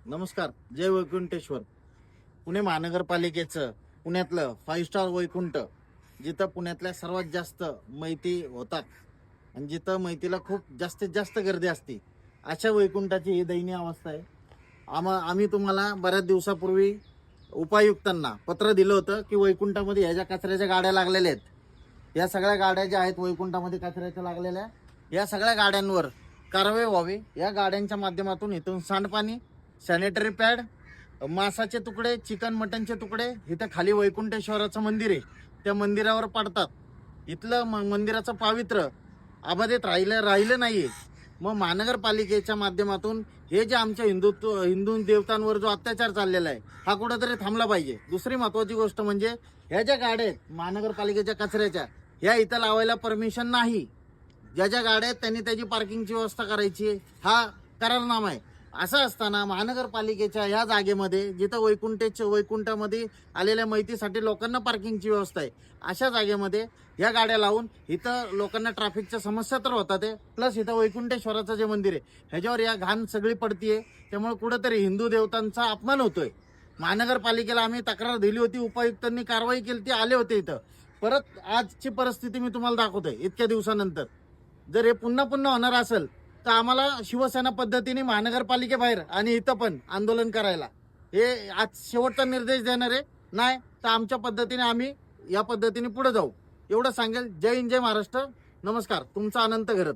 नमस्कार. जय वैकुंठेश्वर. पुणे महानगरपालिकेचं पुण्यातलं 5 स्टार वैकुंठ, जिथं पुण्यातल्या सर्वात जास्त मैती होतात आणि जिथं मैतीला खूप जास्तीत जास्त गर्दी असते, अशा वैकुंठाची ही दयनीय अवस्था आहे. आम्ही तुम्हाला बऱ्याच दिवसापूर्वी उपायुक्तांना पत्र दिलं होतं की वैकुंठामध्ये ह्या ज्या कचऱ्याच्या गाड्या लागलेल्या आहेत, या सगळ्या गाड्या ज्या आहेत वैकुंठामध्ये कचऱ्याच्या लागलेल्या, या सगळ्या गाड्यांवर कारवाई व्हावी. या गाड्यांच्या माध्यमातून इथून सांडपाणी, सॅनिटरी पॅड, मांसाचे तुकडे, चिकन मटनचे तुकडे इथं खाली वैकुंठेश्वराचं मंदिर आहे, त्या मंदिरावर पडतात. इथलं मंदिराचं पावित्र्य अबाधित राहिलं नाहीये. मग महानगरपालिकेच्या माध्यमातून हे जे आमच्या हिंदू देवतांवर जो अत्याचार चाललेला आहे, हा कुठेतरी थांबला पाहिजे. दुसरी महत्वाची गोष्ट म्हणजे ह्या ज्या गाड्या आहेत महानगरपालिकेच्या कचऱ्याच्या, ह्या इथं लावायला परमिशन नाही. ज्या ज्या गाड्या आहेत त्यांनी त्याची पार्किंगची व्यवस्था करायची, हा करारनामा आहे. असं असताना महानगरपालिकेच्या ह्या जागेमध्ये जिथं वैकुंठामध्ये आलेल्या माहितीसाठी लोकांना पार्किंगची व्यवस्था आहे, अशा जागेमध्ये ह्या गाड्या लावून इथं लोकांना ट्रॅफिकच्या समस्या तर होतात आहे, प्लस इथं वैकुंठेश्वराचं जे मंदिर आहे ह्याच्यावर या घाण सगळी पडतीये. त्यामुळे कुठेतरी हिंदू देवतांचा अपमान होतोय. महानगरपालिकेला आम्ही तक्रार दिली होती, उपायुक्तांनी कारवाई केली, ती आले होते इथं. परत आजची परिस्थिती मी तुम्हाला दाखवतोय इतक्या दिवसानंतर. जर हे पुन्हा पुन्हा होणार असेल तर आम्हाला शिवसेना पद्धतीने महानगरपालिकेबाहेर आणि इथं पण आंदोलन करायला हे आज शेवटचा निर्देश देणार आहे. नाही तर आमच्या पद्धतीने आम्ही या पद्धतीने पुढे जाऊ, एवढं सांगेल. जय हिंद, जय महाराष्ट्र. नमस्कार. तुमचा अनंत घरत.